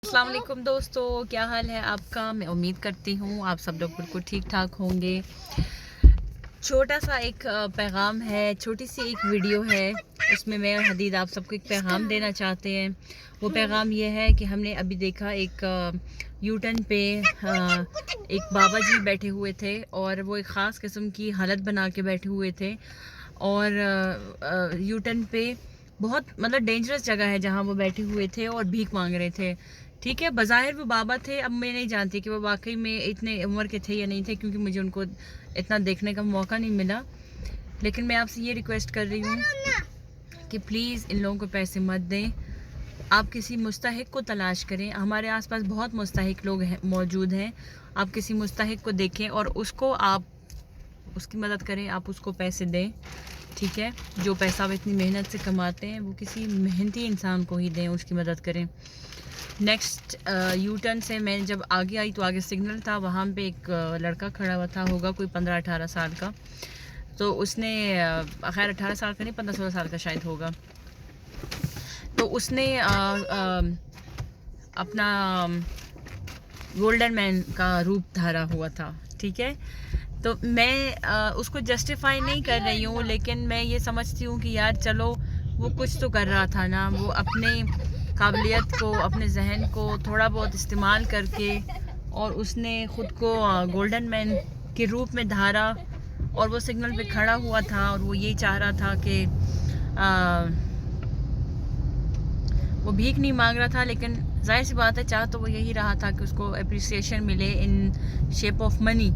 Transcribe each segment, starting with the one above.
अस्सलाम वालेकुम दोस्तों, क्या हाल है आपका। मैं उम्मीद करती हूँ आप सब लोग बिल्कुल ठीक ठाक होंगे। छोटा सा एक पैगाम है, छोटी सी एक वीडियो है। उसमें मैं और हदीद आप सबको एक पैगाम देना चाहते हैं। वो पैगाम ये है कि हमने अभी देखा एक यू टर्न पे एक बाबा जी बैठे हुए थे और वो एक ख़ास किस्म की हालत बना के बैठे हुए थे। और यू टर्न पे बहुत मतलब डेंजरस जगह है जहाँ वो बैठे हुए थे और भीख मांग रहे थे। ठीक है, बज़ाहिर वो बाबा थे। अब मैं नहीं जानती कि वो वाकई में इतने उम्र के थे या नहीं थे, क्योंकि मुझे उनको इतना देखने का मौका नहीं मिला। लेकिन मैं आपसे ये रिक्वेस्ट कर रही हूँ कि प्लीज़ इन लोगों को पैसे मत दें। आप किसी मुस्तहिक को तलाश करें। हमारे आसपास बहुत मुस्तहिक लोग मौजूद हैं। आप किसी मुस्तहिक को देखें और उसको आप उसकी मदद करें, आप उसको पैसे दें। ठीक है, जो पैसा वो इतनी मेहनत से कमाते हैं वो किसी मेहनती इंसान को ही दें, उसकी मदद करें। नेक्स्ट यू टर्न से मैं जब आगे आई तो आगे सिग्नल था, वहाँ पे एक लड़का खड़ा हुआ था, होगा कोई 15-18 साल का। तो उसने खैर 18 साल का नहीं, 15-16 साल का शायद होगा। तो उसने अपना गोल्डन मैन का रूप धारा हुआ था। ठीक है, तो मैं उसको जस्टिफाई नहीं कर रही हूँ, लेकिन मैं ये समझती हूँ कि यार चलो वो कुछ तो कर रहा था ना। वो अपने काबिलियत को, अपने जहन को थोड़ा बहुत इस्तेमाल करके और उसने ख़ुद को गोल्डन मैन के रूप में धारा और वो सिग्नल पे खड़ा हुआ था और वो यही चाह रहा था कि वो भीख नहीं मांग रहा था। लेकिन जाहिर सी बात है, चाह तो वो यही रहा था कि उसको अप्रिसिएशन मिले इन शेप ऑफ मनी।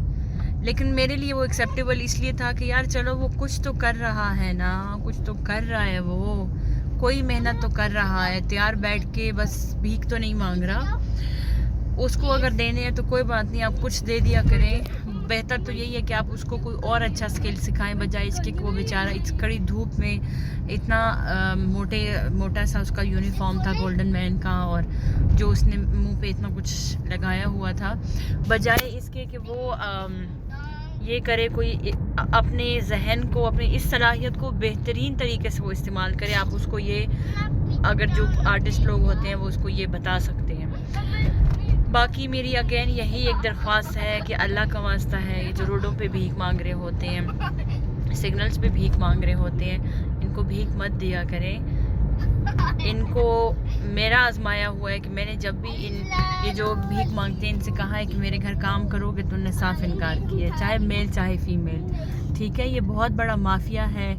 लेकिन मेरे लिए वो एक्सेप्टेबल इसलिए था कि यार चलो वो कुछ तो कर रहा है ना, कुछ तो कर रहा है, वो कोई मेहनत तो कर रहा है, तैयार बैठ के बस भीख तो नहीं मांग रहा। उसको अगर देने हैं तो कोई बात नहीं, आप कुछ दे दिया करें। बेहतर तो यही है कि आप उसको कोई और अच्छा स्किल सिखाएं, बजाय इसके कि वो बेचारा इस कड़ी धूप में इतना मोटा सा उसका यूनिफॉर्म था गोल्डन मैन का, और जो उसने मुंह पे इतना कुछ लगाया हुआ था, बजाय इसके कि वो ये करे कोई अपने जहन को, अपनी इस सलाहियत को बेहतरीन तरीके से वो इस्तेमाल करे। आप उसको ये, अगर जो आर्टिस्ट लोग होते हैं वो उसको ये बता सकते हैं। बाकी मेरी अगेन यही एक दरख्वास्त है कि अल्लाह का वास्ता है, ये जो रोडों पे भीख मांग रहे होते हैं, सिग्नल्स पे भीख मांग रहे होते हैं, इनको भीख मत दिया करें। इनको मेरा आजमाया हुआ है कि मैंने जब भी ये जो भीख मांगते हैं इनसे कहा है कि मेरे घर काम करोगे, तो उन्होंने साफ इनकार किया है, चाहे मेल चाहे फीमेल। ठीक है, ये बहुत बड़ा माफिया है,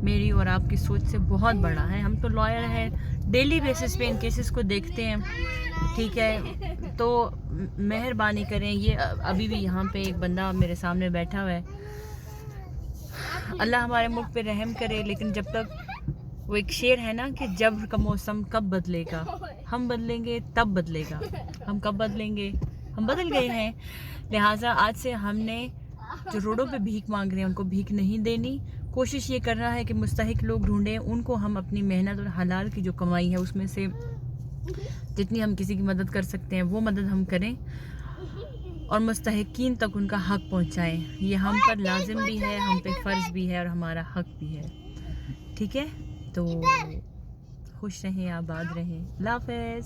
मेरी और आपकी सोच से बहुत बड़ा है। हम तो लॉयर हैं, डेली बेसिस पे इन केसेस को देखते हैं। ठीक है, तो मेहरबानी करें। ये अभी भी यहाँ पे एक बंदा मेरे सामने बैठा हुआ है। अल्लाह हमारे मुल्क पे रहम करे। लेकिन जब तक वो एक शेर है ना कि जब्र का मौसम कब बदलेगा, हम बदलेंगे तब बदलेगा। हम कब बदलेंगे, हम बदल गए हैं। लिहाजा आज से हमने जो रोडों पे भीख मांग रहे हैं उनको भीख नहीं देनी। कोशिश ये करना है कि मुस्तहिक लोग ढूंढें, उनको हम अपनी मेहनत और हलाल की जो कमाई है उसमें से जितनी हम किसी की मदद कर सकते हैं वो मदद हम करें और मुस्तहिकीन तक उनका हक पहुंचाएं। ये हम पर लाजिम भी है, हम पे फ़र्ज़ भी है और हमारा हक भी है। ठीक है, तो खुश रहें, आबाद रहें। अल्लाह हाफ़िज़।